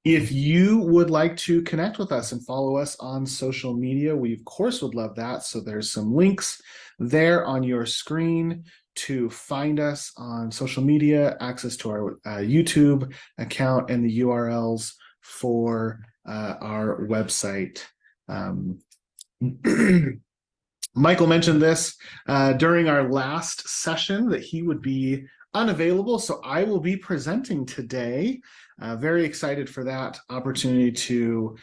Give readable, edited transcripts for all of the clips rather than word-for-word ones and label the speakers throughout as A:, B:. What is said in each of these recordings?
A: If you would like to connect with us and follow us on social media, we of course would love that. So there's some links there on your screen to find us on social media, access to our YouTube account, and the URLs for our website. Michael mentioned this during our last session that he would be unavailable, so I will be presenting today. Very excited for that opportunity to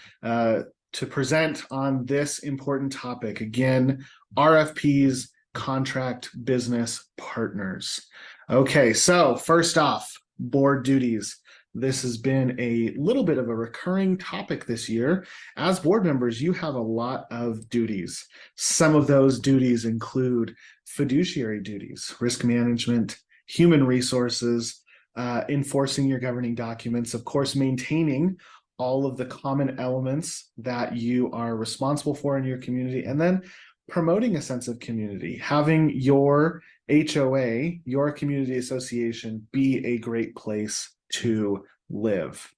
A: present on this important topic. Again, RFPs, contract business partners. Okay, so first off, board duties. This has been a little bit of a recurring topic this year. As board members, you have a lot of duties. Some of those duties include fiduciary duties, risk management, human resources, enforcing your governing documents, of course, maintaining all of the common elements that you are responsible for in your community, and then promoting a sense of community, having your HOA, your community association, be a great place to live.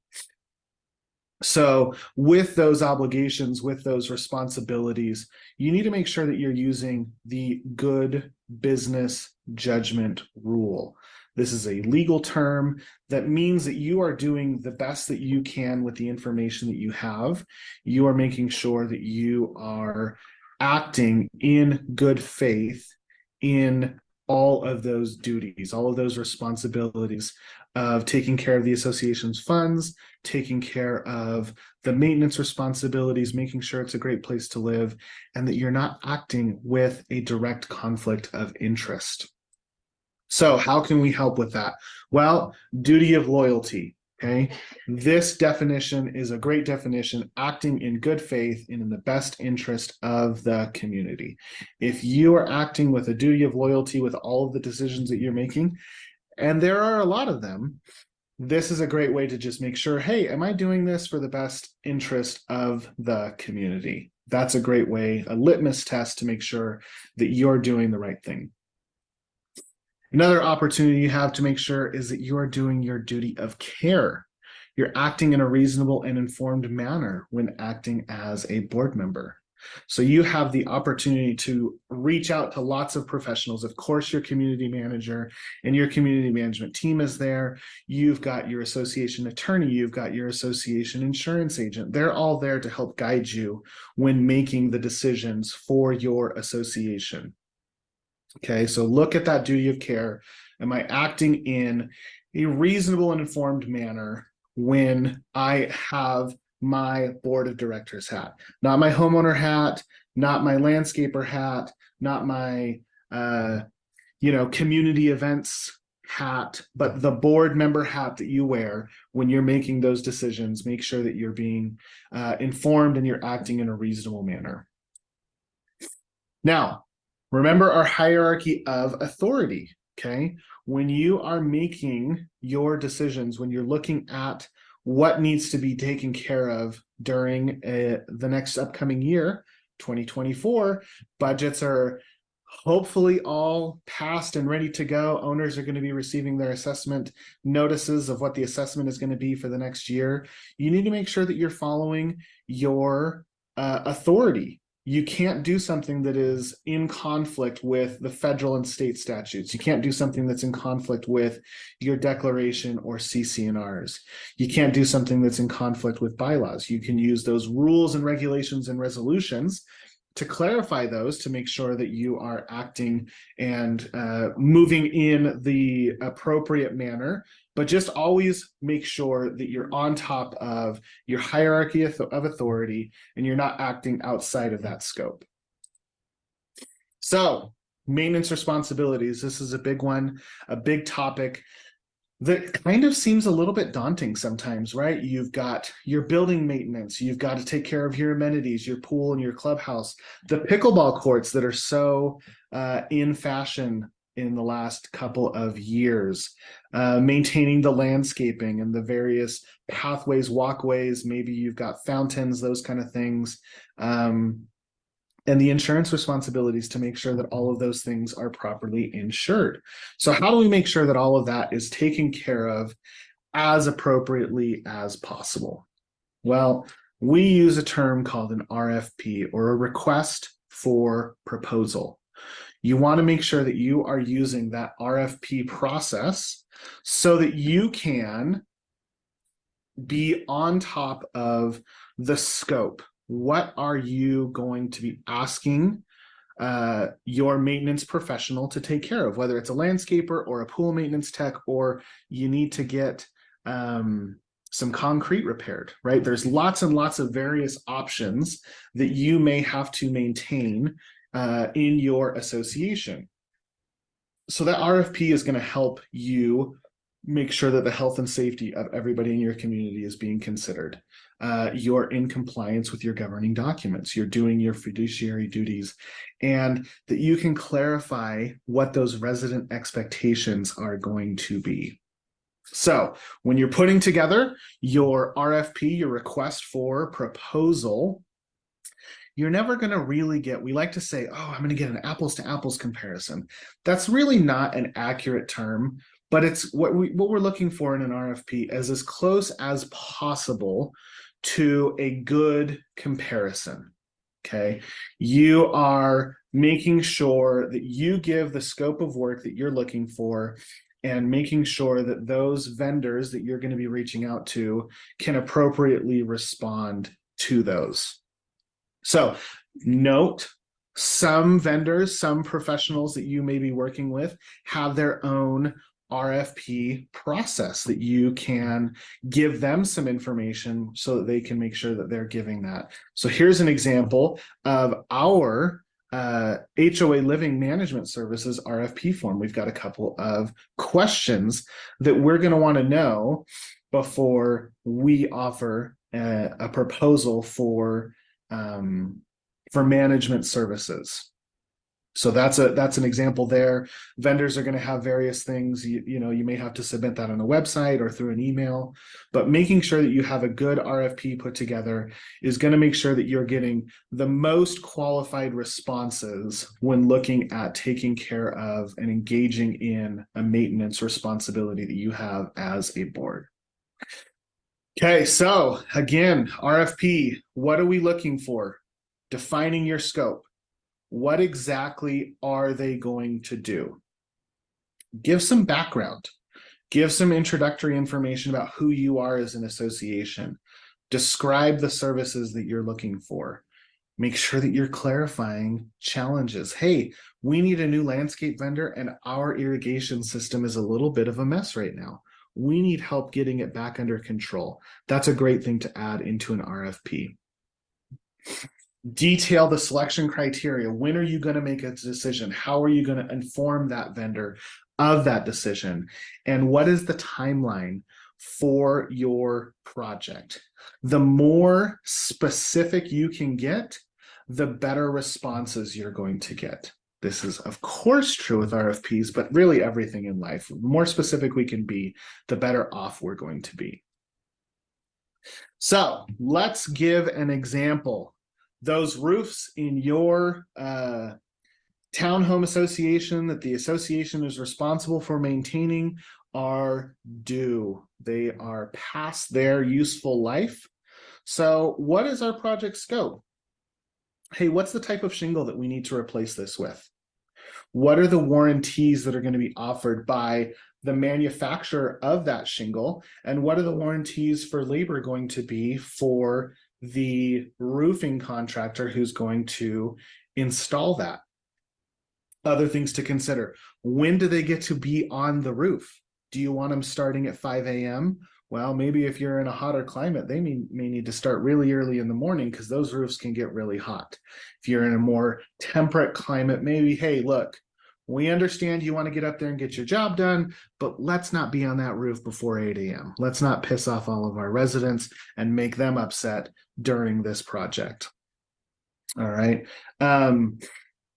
A: So with those obligations, with those responsibilities, you need to make sure that you're using the good business judgment rule. This is a legal term that means that you are doing the best that you can with the information that you have. You are making sure that you are acting in good faith in all of those duties, all of those responsibilities of taking care of the association's funds, taking care of the maintenance responsibilities, making sure it's a great place to live, and that you're not acting with a direct conflict of interest. So how can we help with that? Well, duty of loyalty. Okay, this definition is a great definition, acting in good faith and in the best interest of the community. If you are acting with a duty of loyalty with all of the decisions that you're making, and there are a lot of them, this is a great way to just make sure, hey, am I doing this for the best interest of the community? That's a great way, a litmus test to make sure that you're doing the right thing. Another opportunity you have to make sure is that you are doing your duty of care. You're acting in a reasonable and informed manner when acting as a board member. So you have the opportunity to reach out to lots of professionals. Of course, your community manager and your community management team is there. You've got your association attorney. You've got your association insurance agent. They're all there to help guide you when making the decisions for your association. Okay, so look at that duty of care. Am I acting in a reasonable and informed manner when I have my board of directors hat? Not my homeowner hat, not my landscaper hat, not my community events hat, but the board member hat that you wear when you're making those decisions. Make sure that you're being informed and you're acting in a reasonable manner. Now, remember our hierarchy of authority, okay? When you are making your decisions, when you're looking at what needs to be taken care of during the next upcoming year, 2024, budgets are hopefully all passed and ready to go. Owners are going to be receiving their assessment notices of what the assessment is going to be for the next year. You need to make sure that you're following your authority. You can't do something that is in conflict with the federal and state statutes. You can't do something that's in conflict with your declaration or CC&Rs. You can't do something that's in conflict with bylaws. You can use those rules and regulations and resolutions to clarify those, to make sure that you are acting and moving in the appropriate manner, but just always make sure that you're on top of your hierarchy of authority and you're not acting outside of that scope. So, maintenance responsibilities. This is a big one, a big topic that kind of seems a little bit daunting sometimes, right? You've got your building maintenance, you've got to take care of your amenities, your pool and your clubhouse, the pickleball courts that are so in fashion in the last couple of years, maintaining the landscaping and the various pathways, walkways, maybe you've got fountains, those kind of things. And the insurance responsibilities to make sure that all of those things are properly insured. So how do we make sure that all of that is taken care of as appropriately as possible? Well, we use a term called an RFP, or a request for proposal. You want to make sure that you are using that RFP process so that you can be on top of the scope. What are you going to be asking your maintenance professional to take care of, whether it's a landscaper or a pool maintenance tech, or you need to get some concrete repaired, right? There's lots and lots of various options that you may have to maintain in your association. So that RFP is going to help you make sure that the health and safety of everybody in your community is being considered. You're in compliance with your governing documents. You're doing your fiduciary duties, and that you can clarify what those resident expectations are going to be. So when you're putting together your RFP, your request for proposal, you're never going to really get, we like to say, oh, I'm going to get an apples to apples comparison. That's really not an accurate term, but it's what we're looking for in an RFP is as close as possible to a good comparison. Okay. You are making sure that you give the scope of work that you're looking for, and making sure that those vendors that you're going to be reaching out to can appropriately respond to those. So note, some vendors, some professionals that you may be working with have their own RFP process that you can give them some information so that they can make sure that they're giving that. So here's an example of our HOA Living Management Services RFP form. We've got a couple of questions that we're going to want to know before we offer a proposal for management services. So that's an example there. Vendors are going to have various things. You may have to submit that on a website or through an email, but making sure that you have a good RFP put together is going to make sure that you're getting the most qualified responses when looking at taking care of and engaging in a maintenance responsibility that you have as a board. Okay, so again, RFP, what are we looking for? Defining your scope. What exactly are they going to do? Give some background. Give some introductory information about who you are as an association. Describe the services that you're looking for. Make sure that you're clarifying challenges. Hey, we need a new landscape vendor and our irrigation system is a little bit of a mess right now. We need help getting it back under control. That's a great thing to add into an RFP. Detail the selection criteria. When are you going to make a decision? How are you going to inform that vendor of that decision? And what is the timeline for your project? The more specific you can get, the better responses you're going to get. This is, of course, true with RFPs, but really everything in life. The more specific we can be, the better off we're going to be. So let's give an example. Those roofs in your townhome association that the association is responsible for maintaining are due. They are past their useful life. So what is our project scope? Hey, what's the type of shingle that we need to replace this with? What are the warranties that are going to be offered by the manufacturer of that shingle? And what are the warranties for labor going to be for the roofing contractor who's going to install that? Other things to consider. When do they get to be on the roof? Do you want them starting at 5 a.m.? Well, maybe if you're in a hotter climate, they may need to start really early in the morning because those roofs can get really hot. If you're in a more temperate climate, maybe, hey, look, we understand you want to get up there and get your job done, but let's not be on that roof before 8 a.m. Let's not piss off all of our residents and make them upset during this project. All right.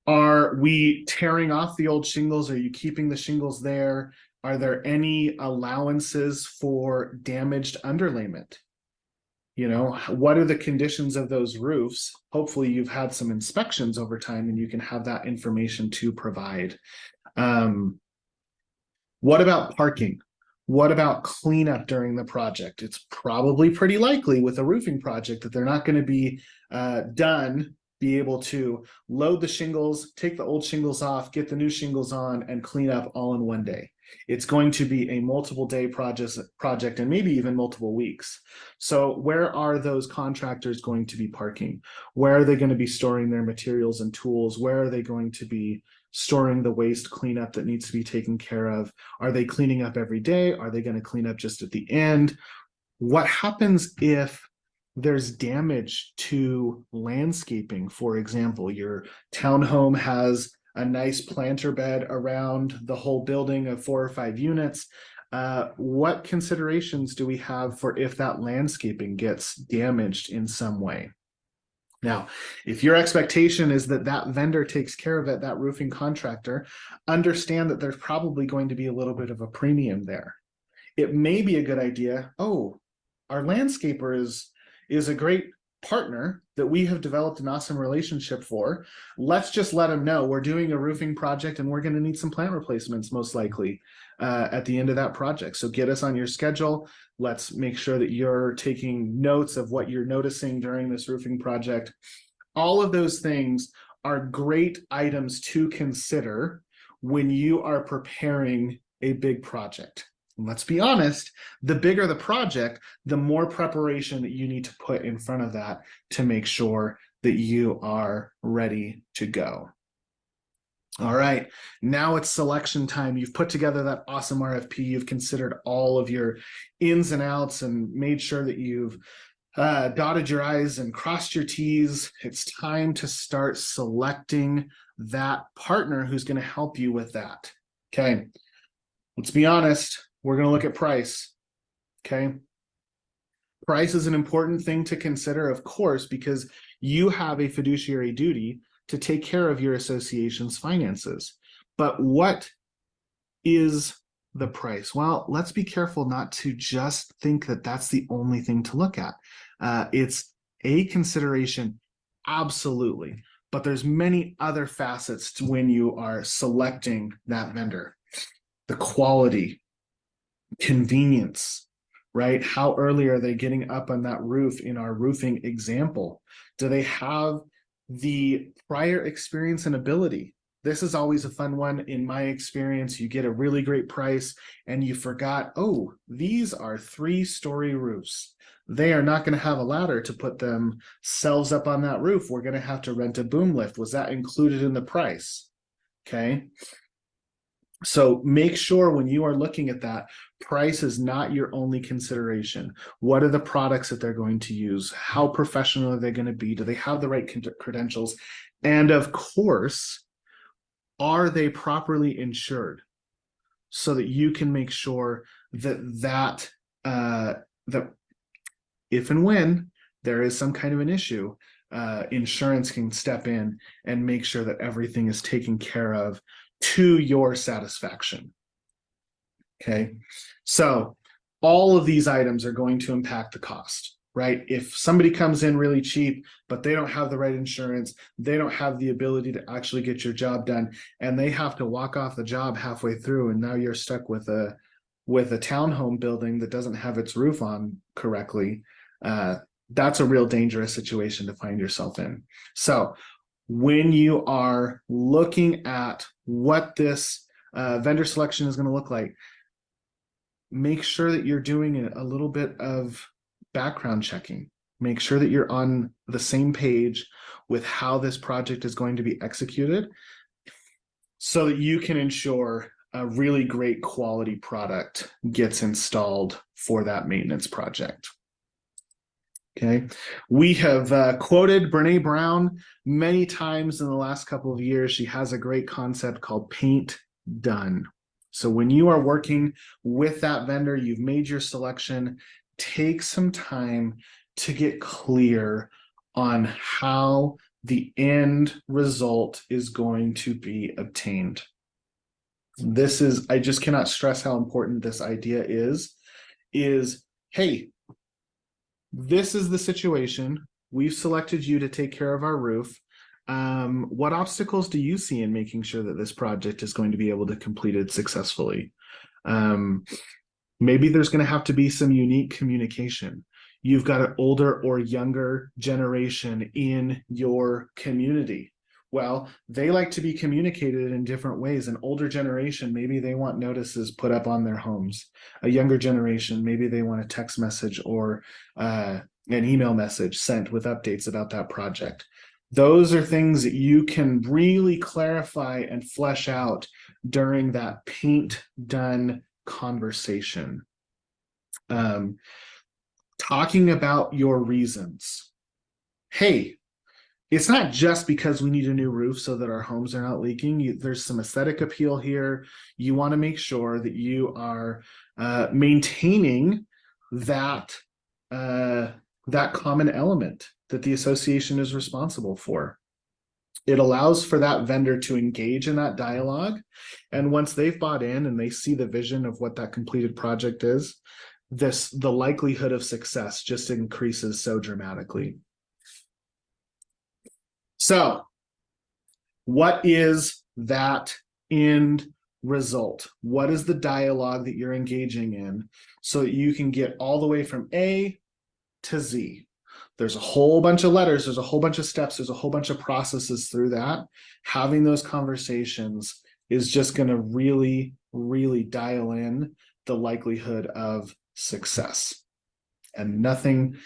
A: Are we tearing off the old shingles? Are you keeping the shingles there? Are there any allowances for damaged underlayment? What are the conditions of those roofs? Hopefully you've had some inspections over time and you can have that information to provide. What about parking? What about cleanup during the project? It's probably pretty likely with a roofing project that they're not going to be be able to load the shingles, take the old shingles off, get the new shingles on, and clean up all in one day. It's going to be a multiple day project and maybe even multiple weeks. So where are those contractors going to be parking? Where are they going to be storing their materials and tools? Where are they going to be storing the waste cleanup that needs to be taken care of? Are they cleaning up every day? Are they going to clean up just at the end? What happens if there's damage to landscaping? For example, your townhome has a nice planter bed around the whole building of 4 or 5 units. What considerations do we have for if that landscaping gets damaged in some way? Now, if your expectation is that that vendor takes care of it, that roofing contractor, understand that there's probably going to be a little bit of a premium there. It may be a good idea. Oh, our landscaper is a great partner that we have developed an awesome relationship for. Let's just let them know we're doing a roofing project and we're going to need some plant replacements most likely at the end of that project. So get us on your schedule. Let's make sure that you're taking notes of what you're noticing during this roofing project. All of those things are great items to consider when you are preparing a big project. And let's be honest, the bigger the project, the more preparation that you need to put in front of that to make sure that you are ready to go. All right, now it's selection time. You've put together that awesome RFP. You've considered all of your ins and outs and made sure that you've dotted your I's and crossed your T's. It's time to start selecting that partner who's going to help you with that. Okay, let's be honest. We're going to look at price. Okay. Price is an important thing to consider, of course, because you have a fiduciary duty to take care of your association's finances. But what is the price? Well, let's be careful not to just think that that's the only thing to look at. It's a consideration, absolutely. But there's many other facets to when you are selecting that vendor. The quality, convenience, right? How early are they getting up on that roof in our roofing example? Do they have the prior experience and ability? This is always a fun one. In my experience, you get a really great price and you forgot, oh, these are 3-story roofs. They are not going to have a ladder to put themselves up on that roof. We're going to have to rent a boom lift. Was that included in the price? Okay. So make sure when you are looking at that, price is not your only consideration. What are the products that they're going to use? How professional are they going to be? Do they have the right credentials? And of course, are they properly insured? So that you can make sure that if and when there is some kind of an issue, insurance can step in and make sure that everything is taken care of to your satisfaction. Okay, so all of these items are going to impact the cost, right? If somebody comes in really cheap, but they don't have the right insurance, they don't have the ability to actually get your job done, and they have to walk off the job halfway through, and now you're stuck with a townhome building that doesn't have its roof on correctly, that's a real dangerous situation to find yourself in. So when you are looking at what this vendor selection is going to look like, make sure that you're doing a little bit of background checking. Make sure that you're on the same page with how this project is going to be executed so that you can ensure a really great quality product gets installed for that maintenance project. Okay, we have quoted Brene Brown many times in the last couple of years. She has a great concept called paint done. So when you are working with that vendor, you've made your selection, take some time to get clear on how the end result is going to be obtained. I just cannot stress how important this idea is, hey, this is the situation. We've selected you to take care of our roof. What obstacles do you see in making sure that this project is going to be able to complete it successfully? Maybe there's going to have to be some unique communication. You've got an older or younger generation in your community. Well, they like to be communicated in different ways. An older generation, maybe they want notices put up on their homes. A younger generation, maybe they want a text message or an email message sent with updates about that project. Those are things that you can really clarify and flesh out during that paint done conversation. Talking about your reasons. Hey, it's not just because we need a new roof so that our homes are not leaking. There's some aesthetic appeal here. You want to make sure that you are maintaining that that common element that the association is responsible for. It allows for that vendor to engage in that dialogue. And once they've bought in and they see the vision of what that completed project is, the likelihood of success just increases so dramatically. So, what is that end result? What is the dialogue that you're engaging in so that you can get all the way from A to Z? There's a whole bunch of letters, there's a whole bunch of steps, there's a whole bunch of processes through that. Having those conversations is just going to really, really dial in the likelihood of success. And nothing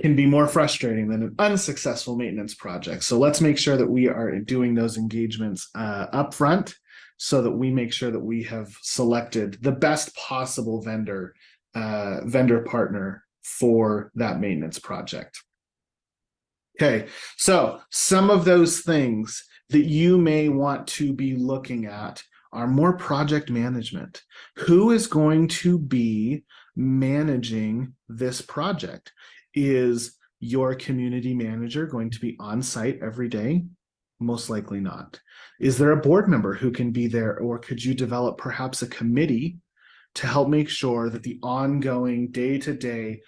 A: can be more frustrating than an unsuccessful maintenance project. So let's make sure that we are doing those engagements up front so that we make sure that we have selected the best possible vendor partner for that maintenance project. Okay, so some of those things that you may want to be looking at are more project management. Who is going to be managing this project? Is your community manager going to be on site every day? Most likely not. Is there a board member who can be there, or could you develop perhaps a committee to help make sure that the ongoing day-to-day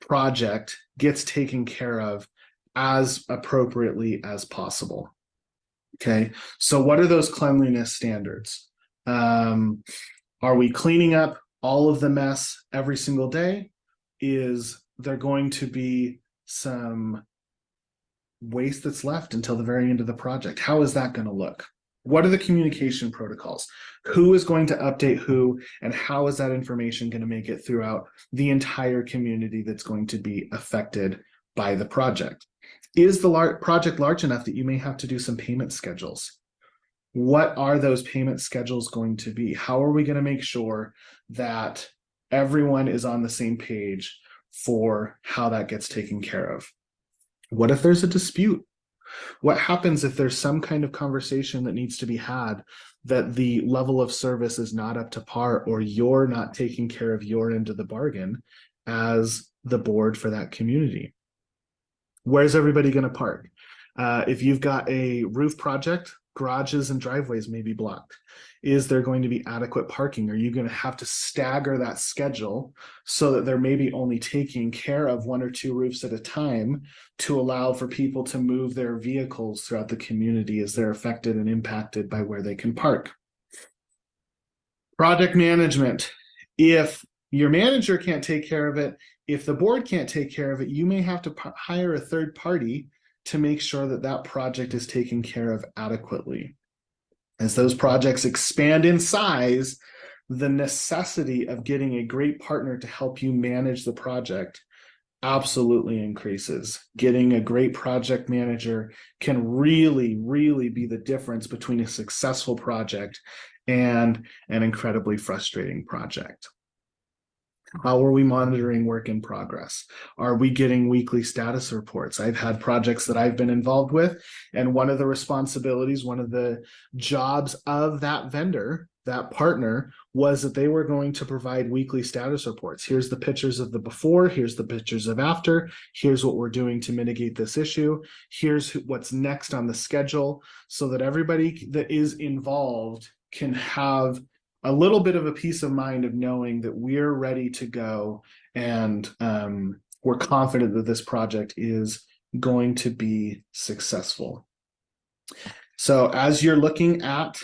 A: project gets taken care of as appropriately as possible? Okay, so what are those cleanliness standards? Are we cleaning up all of the mess every single day? Is there going to be some waste that's left until the very end of the project? How is that going to look? What are the communication protocols? Who is going to update who, and how is that information going to make it throughout the entire community that's going to be affected by the project? Is the project large enough that you may have to do some payment schedules? What are those payment schedules going to be? How are we going to make sure that everyone is on the same page for how that gets taken care of? What if there's a dispute? What happens if there's some kind of conversation that needs to be had that the level of service is not up to par, or you're not taking care of your end of the bargain as the board for that community? Where's everybody going to park? If you've got a roof project, garages and driveways may be blocked. Is there going to be adequate parking? Are you going to have to stagger that schedule so that they're maybe only taking care of one or two roofs at a time to allow for people to move their vehicles throughout the community as they're affected and impacted by where they can park? Project management. If your manager can't take care of it, if the board can't take care of it, you may have to hire a third party to make sure that that project is taken care of adequately. As those projects expand in size, the necessity of getting a great partner to help you manage the project absolutely increases. Getting a great project manager can really, really be the difference between a successful project and an incredibly frustrating project. How are we monitoring work in progress? Are we getting weekly status reports? I've had projects that I've been involved with, and one of the responsibilities, one of the jobs of that vendor, that partner, was that they were going to provide weekly status reports. Here's the pictures of the before, here's the pictures of after, here's what we're doing to mitigate this issue, here's what's next on the schedule, so that everybody that is involved can have a little bit of a peace of mind of knowing that we're ready to go, and we're confident that this project is going to be successful. So as you're looking at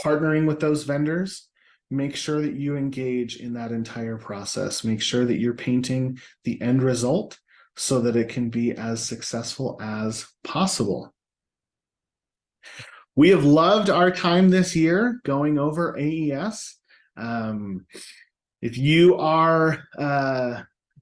A: partnering with those vendors, make sure that you engage in that entire process. Make sure that you're painting the end result so that it can be as successful as possible. We have loved our time this year going over AES. If you are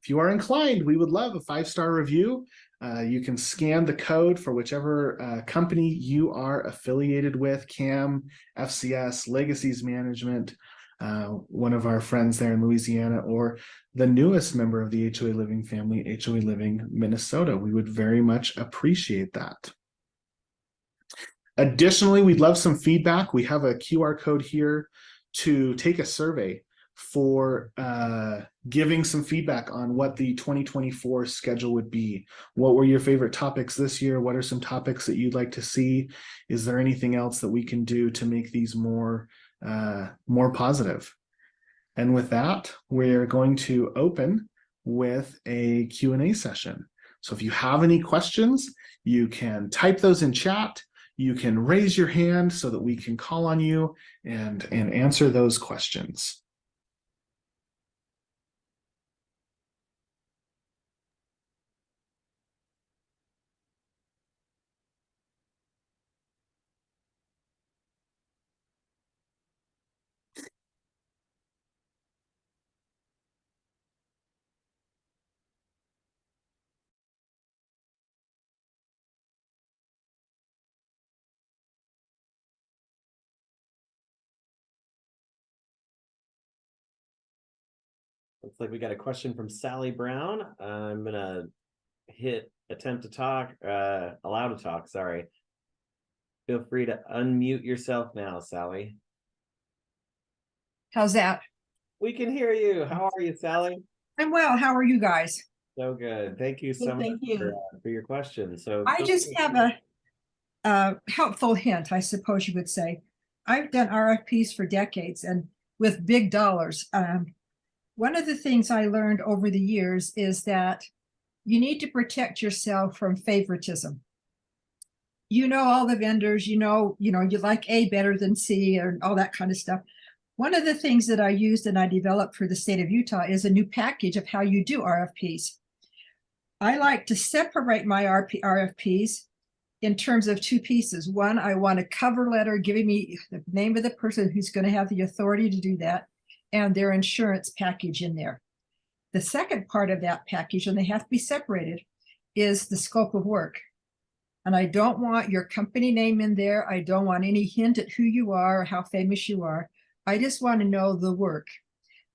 A: inclined, we would love a 5-star review. You can scan the code for whichever company you are affiliated with, CAM, FCS, Legacies Management, one of our friends there in Louisiana, or the newest member of the HOA Living family, HOA Living Minnesota. We would very much appreciate that. Additionally, we'd love some feedback. We have a QR code here to take a survey for giving some feedback on what the 2024 schedule would be. What were your favorite topics this year? What are some topics that you'd like to see? Is there anything else that we can do to make these more positive? And with that, we're going to open with a Q&A session. So if you have any questions, you can type those in chat. You can raise your hand so that we can call on you and answer those questions.
B: Looks like we got a question from Sally Brown. I'm gonna hit attempt to talk, allow to talk, sorry. Feel free to unmute yourself now, Sally.
C: How's that?
B: We can hear you. How are you, Sally?
C: I'm well. How are you guys?
B: So good. Thank you so much for your question. So
C: I just have a helpful hint, I suppose you would say. I've done RFPs for decades and with big dollars. One of the things I learned over the years is that you need to protect yourself from favoritism. You know all the vendors, you like A better than C or all that kind of stuff. One of the things that I used and I developed for the state of Utah is a new package of how you do RFPs. I like to separate my RFPs in terms of 2 pieces. One, I want a cover letter giving me the name of the person who's going to have the authority to do that and their insurance package in there. The second part of that package, and they have to be separated, is the scope of work. And I don't want your company name in there. I don't want any hint at who you are or how famous you are. I just want to know the work.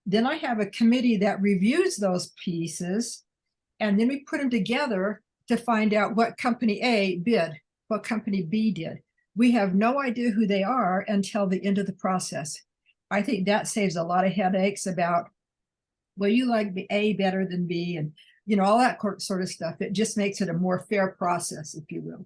C: Then I have a committee that reviews those pieces, and then we put them together to find out what company A bid, what company B did. We have no idea who they are until the end of the process. I think that saves a lot of headaches about, well, you like A better than B, and all that sort of stuff. It just makes it a more fair process, if you will.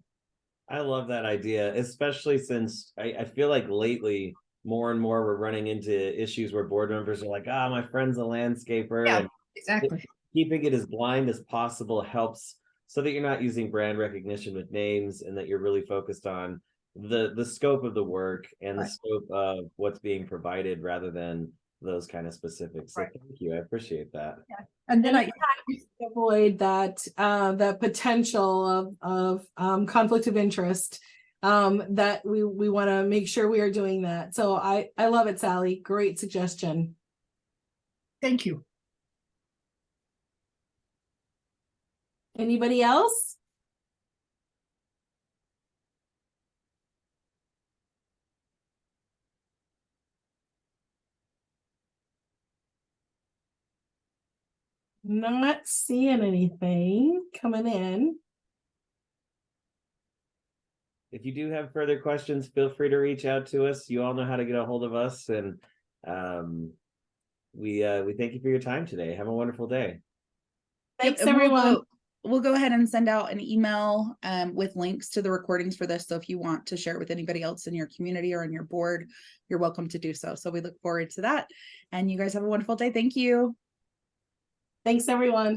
B: I love that idea, especially since I feel like lately more and more we're running into issues where board members are like, my friend's a landscaper.
C: Yeah,
B: and
C: exactly.
B: Keeping it as blind as possible helps, so that you're not using brand recognition with names, and that you're really focused on the scope of the work and the scope of what's being provided rather than those kind of specifics. So thank you. I appreciate that.
C: Yeah. And then I
D: avoid that the potential of conflict of interest, that we want to make sure we are doing that. So I love it, Sally. Great suggestion.
C: Thank you.
D: Anybody else? Not seeing anything coming in.
B: If you do have further questions, feel free to reach out to us. You all know how to get a hold of us, and we thank you for your time today. Have a wonderful day.
D: Thanks, everyone.
E: We'll go ahead and send out an email with links to the recordings for this. So if you want to share it with anybody else in your community or on your board, you're welcome to do so. So we look forward to that. And you guys have a wonderful day. Thank you.
D: Thanks, everyone.